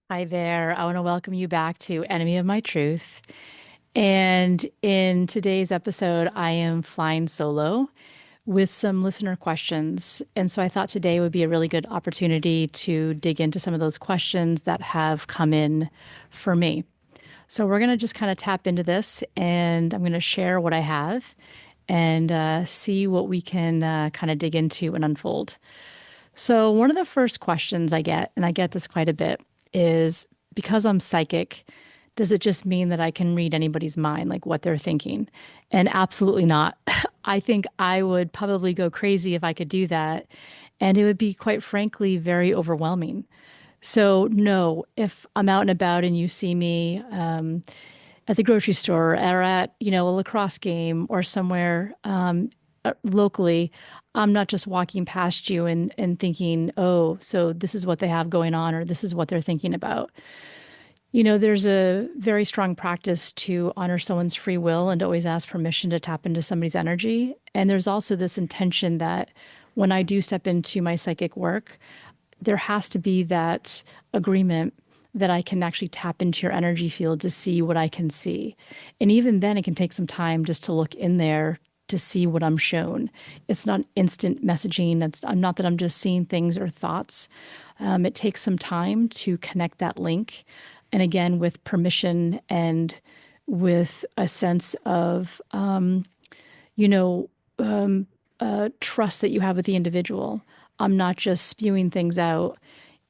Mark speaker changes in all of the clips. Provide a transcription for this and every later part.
Speaker 1: Hi there. I want to welcome you back to Enemy of My Truth. And in today's episode, I am flying solo with some listener questions. And so I thought today would be a really good opportunity to dig into some of those questions that have come in for me. So we're going to just kind of tap into this and I'm going to share what I have and see what we can kind of dig into and unfold. So, one of the first questions I get, and I get this quite a bit, is because I'm psychic, does it just mean that I can read anybody's mind, like what they're thinking? And absolutely not. I think I would probably go crazy if I could do that. And it would be, quite frankly, very overwhelming. So, no, if I'm out and about and you see me at the grocery store or at, a lacrosse game or somewhere locally, I'm not just walking past you and thinking, oh, so this is what they have going on or this is what they're thinking about. There's a very strong practice to honor someone's free will and to always ask permission to tap into somebody's energy. And there's also this intention that when I do step into my psychic work, there has to be that agreement that I can actually tap into your energy field to see what I can see. And even then, it can take some time just to look in there to see what I'm shown. It's not instant messaging. I'm not that I'm just seeing things or thoughts. It takes some time to connect that link. And again, with permission and with a sense of, you know, trust that you have with the individual. I'm not just spewing things out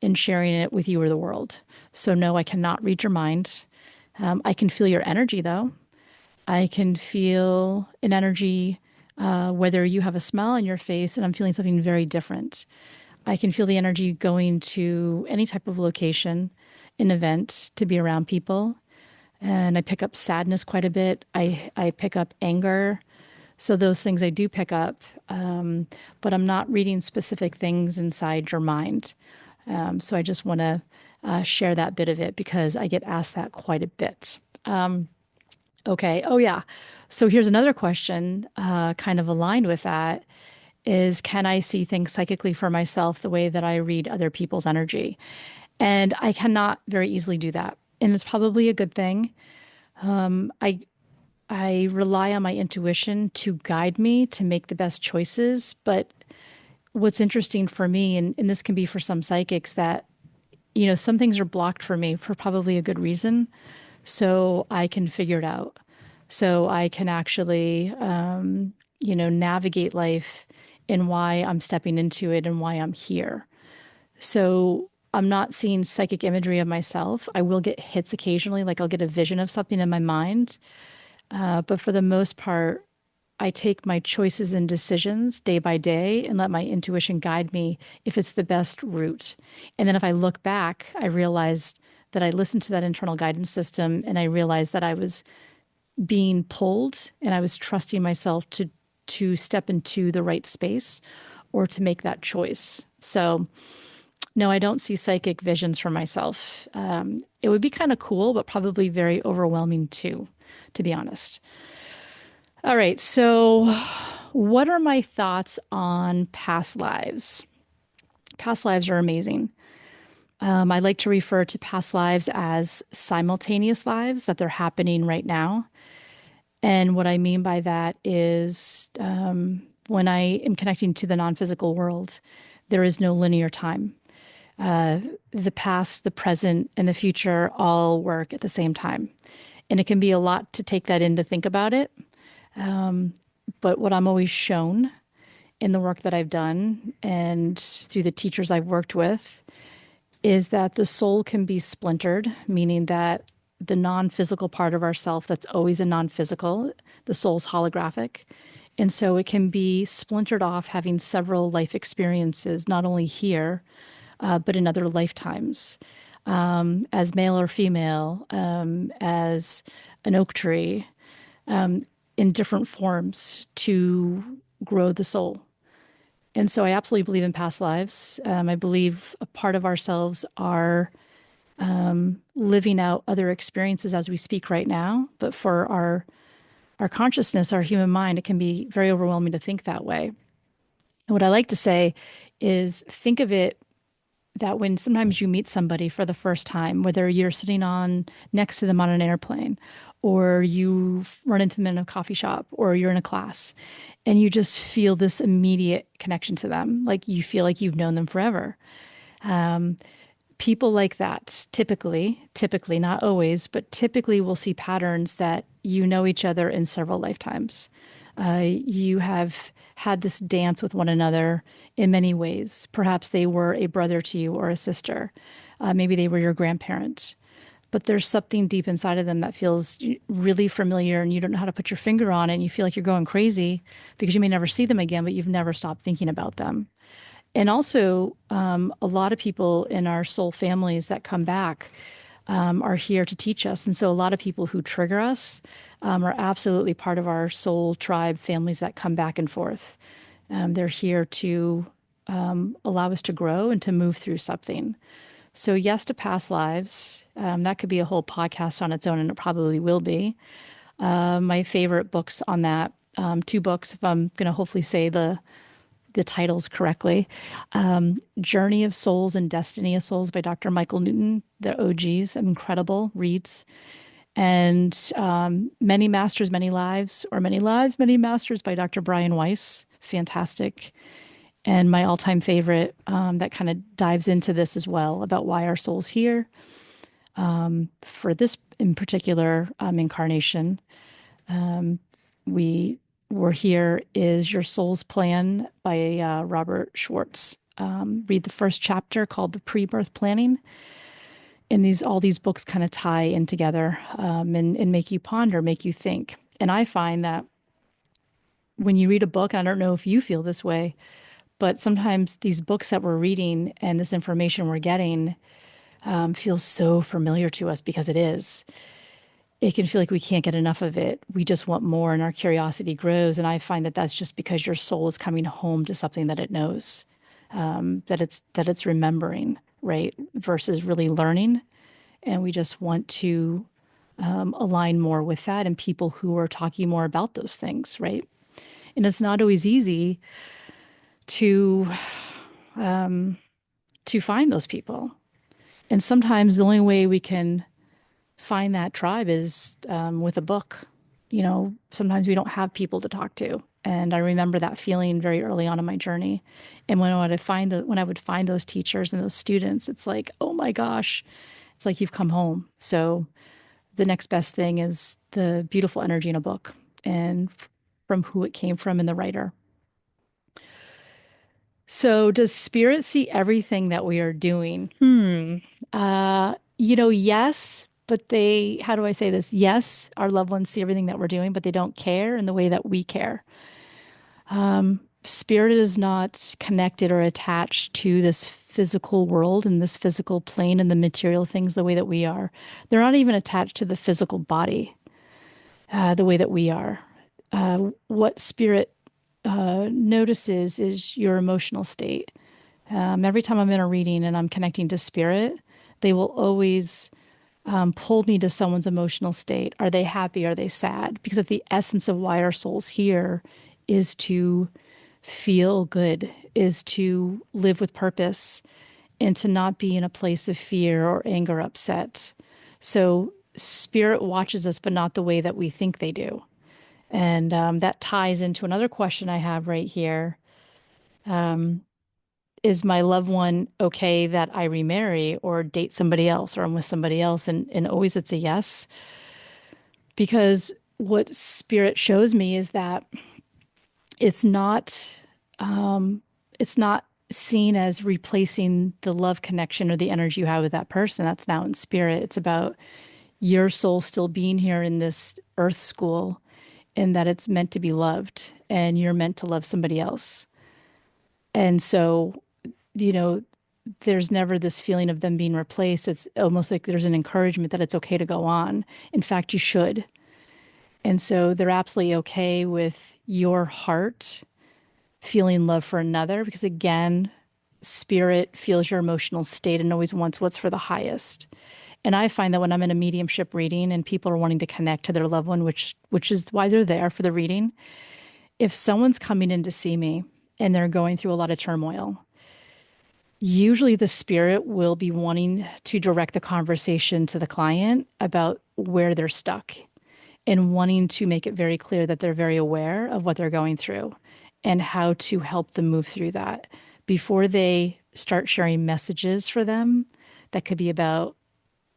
Speaker 1: and sharing it with you or the world. So, no, I cannot read your mind. I can feel your energy, though. I can feel an energy, whether you have a smile on your face and I'm feeling something very different. I can feel the energy going to any type of location, an event, to be around people. And I pick up sadness quite a bit. I pick up anger. So those things I do pick up, but I'm not reading specific things inside your mind. So I just want to share that bit of it because I get asked that quite a bit. Okay. Oh, yeah. So here's another question, kind of aligned with that is can I see things psychically for myself the way that I read other people's energy? And I cannot very easily do that. And it's probably a good thing. I rely on my intuition to guide me to make the best choices. But what's interesting for me, and this can be for some psychics, that, some things are blocked for me for probably a good reason. So I can figure it out. So I can actually, navigate life and why I'm stepping into it and why I'm here. So I'm not seeing psychic imagery of myself. I will get hits occasionally, like I'll get a vision of something in my mind. But for the most part, I take my choices and decisions day by day and let my intuition guide me if it's the best route. And then if I look back, I realized that I listened to that internal guidance system and I realized that I was being pulled and I was trusting myself to step into the right space or to make that choice. So no, I don't see psychic visions for myself. It would be kind of cool, but probably very overwhelming too, to be honest. All right. So, what are my thoughts on past lives? Past lives are amazing. I like to refer to past lives as simultaneous lives, that they're happening right now. And what I mean by that is when I am connecting to the non physical world, there is no linear time. The past, the present, and the future all work at the same time. And it can be a lot to take that in to think about it. But what I'm always shown in the work that I've done and through the teachers I've worked with is that the soul can be splintered, meaning that the non-physical part of ourself that's always a non-physical, the soul's holographic. And so it can be splintered off having several life experiences, not only here, but in other lifetimes, as male or female, as an oak tree, in different forms to grow the soul. And so I absolutely believe in past lives. I believe a part of ourselves are living out other experiences as we speak right now. But for our consciousness, our human mind, it can be very overwhelming to think that way. And what I like to say is think of it that when sometimes you meet somebody for the first time, whether you're sitting on next to them on an airplane, or you run into them in a coffee shop, or you're in a class, and you just feel this immediate connection to them, like you feel like you've known them forever. People like that typically, not always, but typically will see patterns that you know each other in several lifetimes. You have had this dance with one another in many ways. Perhaps they were a brother to you or a sister. Maybe they were your grandparent. But there's something deep inside of them that feels really familiar and you don't know how to put your finger on it. And you feel like you're going crazy because you may never see them again, but you've never stopped thinking about them. And also, a lot of people in our soul families that come back are here to teach us. And so, a lot of people who trigger us are absolutely part of our soul tribe families that come back and forth. They're here to allow us to grow and to move through something. So, yes to past lives. That could be a whole podcast on its own, and it probably will be. My favorite books on that, two books, if I'm going to hopefully say the titles correctly. Journey of Souls and Destiny of Souls by Dr. Michael Newton. They're OGs, incredible reads. And Many Masters, Many Lives, or Many Lives, Many Masters by Dr. Brian Weiss. Fantastic. And my all-time favorite that kind of dives into this as well about why our soul's here for this in particular incarnation. We were here is Your Soul's Plan by Robert Schwartz. Read the first chapter called The Pre-Birth Planning. And all these books kind of tie in together and make you ponder, make you think. And I find that when you read a book, I don't know if you feel this way, but sometimes these books that we're reading and this information we're getting feels so familiar to us because it is. It can feel like we can't get enough of it. We just want more, and our curiosity grows. And I find that that's just because your soul is coming home to something that it knows, that it's remembering, right? Versus really learning. And we just want to align more with that and people who are talking more about those things, right? And it's not always easy to find those people. And sometimes the only way we can find that tribe is with a book. You know, sometimes we don't have people to talk to. And I remember that feeling very early on in my journey. And when I would find those teachers and those students, it's like, oh my gosh, it's like you've come home. So the next best thing is the beautiful energy in a book and from who it came from and the writer. So does spirit see everything that we are doing? Yes, but how do I say this? Yes, our loved ones see everything that we're doing, but they don't care in the way that we care. Spirit is not connected or attached to this physical world and this physical plane and the material things the way that we are. They're not even attached to the physical body the way that we are. What spirit notices is your emotional state. Every time I'm in a reading and I'm connecting to spirit, they will always pull me to someone's emotional state. Are they happy? Are they sad? Because at the essence of why our soul's here is to feel good, is to live with purpose, and to not be in a place of fear or anger, upset. So spirit watches us, but not the way that we think they do. And that ties into another question I have right here. Is my loved one okay that I remarry or date somebody else or I'm with somebody else? And always it's a yes. Because what spirit shows me is that it's not it's not seen as replacing the love connection or the energy you have with that person. That's now in spirit. It's about your soul still being here in this earth school and that it's meant to be loved and you're meant to love somebody else. And so, you know, there's never this feeling of them being replaced. It's almost like there's an encouragement that it's okay to go on. In fact, you should. And so they're absolutely okay with your heart feeling love for another because, again, spirit feels your emotional state and always wants what's for the highest. And I find that when I'm in a mediumship reading and people are wanting to connect to their loved one, which is why they're there for the reading, if someone's coming in to see me and they're going through a lot of turmoil, Usually the spirit will be wanting to direct the conversation to the client about where they're stuck and wanting to make it very clear that they're very aware of what they're going through and how to help them move through that before they start sharing messages for them that could be about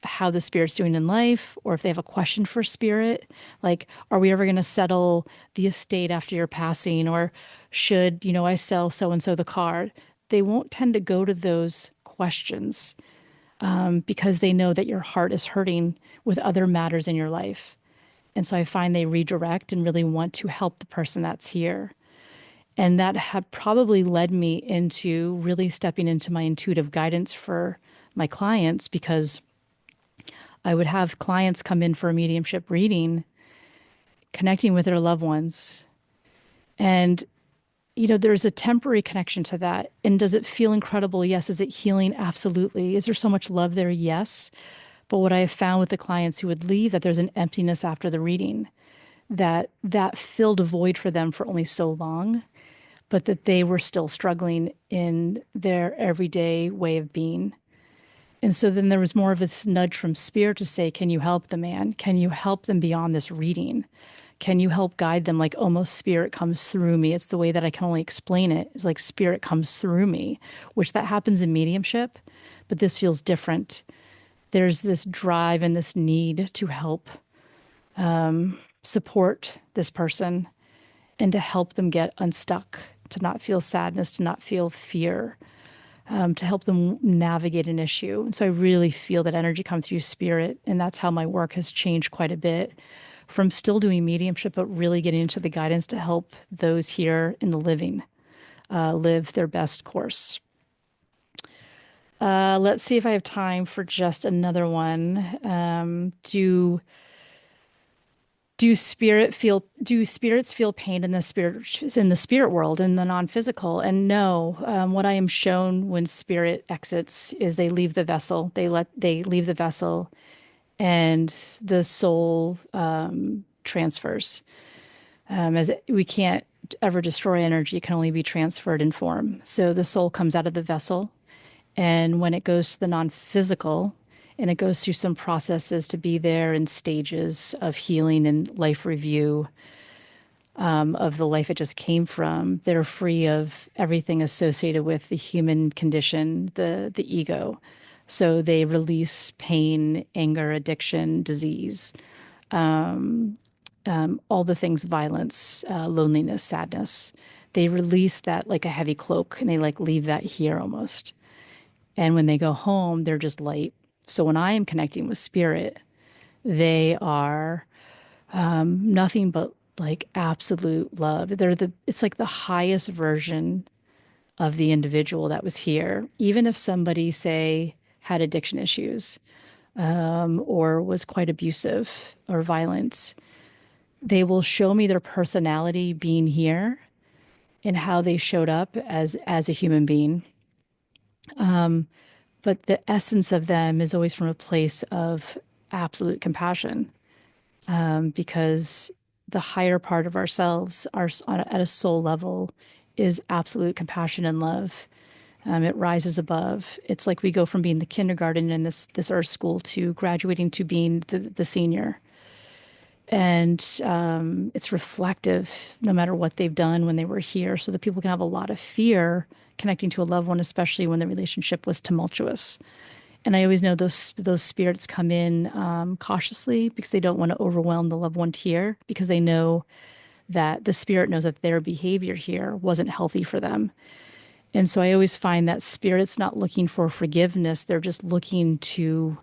Speaker 1: how the spirit's doing in life, or if they have a question for spirit, like, are we ever going to settle the estate after your passing? Or should, I sell so and so the car? They won't tend to go to those questions because they know that your heart is hurting with other matters in your life. And so I find they redirect and really want to help the person that's here. And that had probably led me into really stepping into my intuitive guidance for my clients, because I would have clients come in for a mediumship reading, connecting with their loved ones. And, there's a temporary connection to that. And does it feel incredible? Yes. Is it healing? Absolutely. Is there so much love there? Yes. But what I have found with the clients who would leave, that there's an emptiness after the reading, that filled a void for them for only so long, but that they were still struggling in their everyday way of being. And so then there was more of this nudge from spirit to say, can you help the man? Can you help them beyond this reading? Can you help guide them? Like, almost spirit comes through me. It's the way that I can only explain it. It's like spirit comes through me, which that happens in mediumship, but this feels different. There's this drive and this need to help support this person and to help them get unstuck, to not feel sadness, to not feel fear, to help them navigate an issue. And so I really feel that energy come through spirit. And that's how my work has changed quite a bit, from still doing mediumship, but really getting into the guidance to help those here in the living live their best course. Let's see if I have time for just another one. Do spirits feel pain in the spirit world, in the non-physical? And no, what I am shown when spirit exits is they leave the vessel. They leave the vessel, and the soul transfers. We can't ever destroy energy; it can only be transferred in form. So the soul comes out of the vessel, and when it goes to the non-physical, and it goes through some processes to be there in stages of healing and life review of the life it just came from, they're free of everything associated with the human condition, the ego. So they release pain, anger, addiction, disease, all the things, violence, loneliness, sadness. They release that like a heavy cloak, and they like leave that here almost. And when they go home, they're just light. So when I am connecting with spirit, they are nothing but like absolute love. It's like the highest version of the individual that was here. Even if somebody, say, had addiction issues, or was quite abusive or violent, they will show me their personality being here and how they showed up as a human being. But the essence of them is always from a place of absolute compassion, because the higher part of ourselves, at a soul level, is absolute compassion and love. It rises above. It's like we go from being the kindergarten in this earth school to graduating to being the senior. And it's reflective no matter what they've done when they were here, so that people can have a lot of fear connecting to a loved one, especially when the relationship was tumultuous. And I always know those spirits come in cautiously, because they don't want to overwhelm the loved one here, because they know that the spirit knows that their behavior here wasn't healthy for them. And so I always find that spirit's not looking for forgiveness. They're just looking to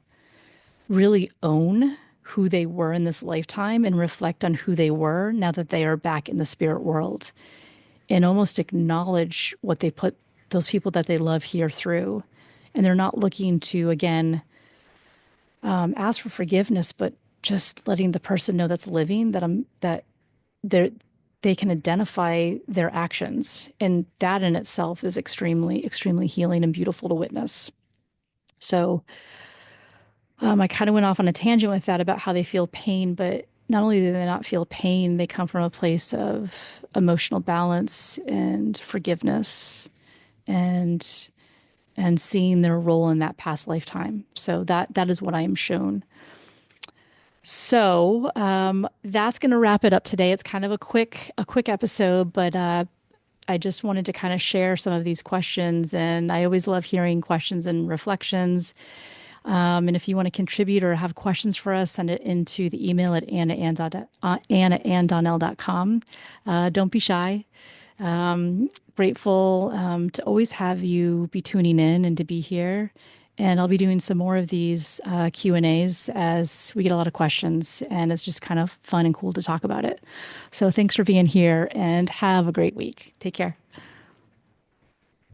Speaker 1: really own who they were in this lifetime and reflect on who they were now that they are back in the spirit world, and almost acknowledge what they put those people that they love here through. And they're not looking to, again, ask for forgiveness, but just letting the person know that's living that they can identify their actions. And that in itself is extremely, extremely healing and beautiful to witness. So I kind of went off on a tangent with that about how they feel pain, but not only do they not feel pain, they come from a place of emotional balance and forgiveness and and seeing their role in that past lifetime. So that is what I am shown. So that's going to wrap it up today. It's kind of a quick episode, but I just wanted to kind of share some of these questions, and I always love hearing questions and reflections. And if you want to contribute or have questions for us, send it into the email at annaanddonnell.com. Don't be shy. Grateful to always have you be tuning in and to be here. And I'll be doing some more of these Q&As as we get a lot of questions, and it's just kind of fun and cool to talk about it. So thanks for being here and have a great week. Take care.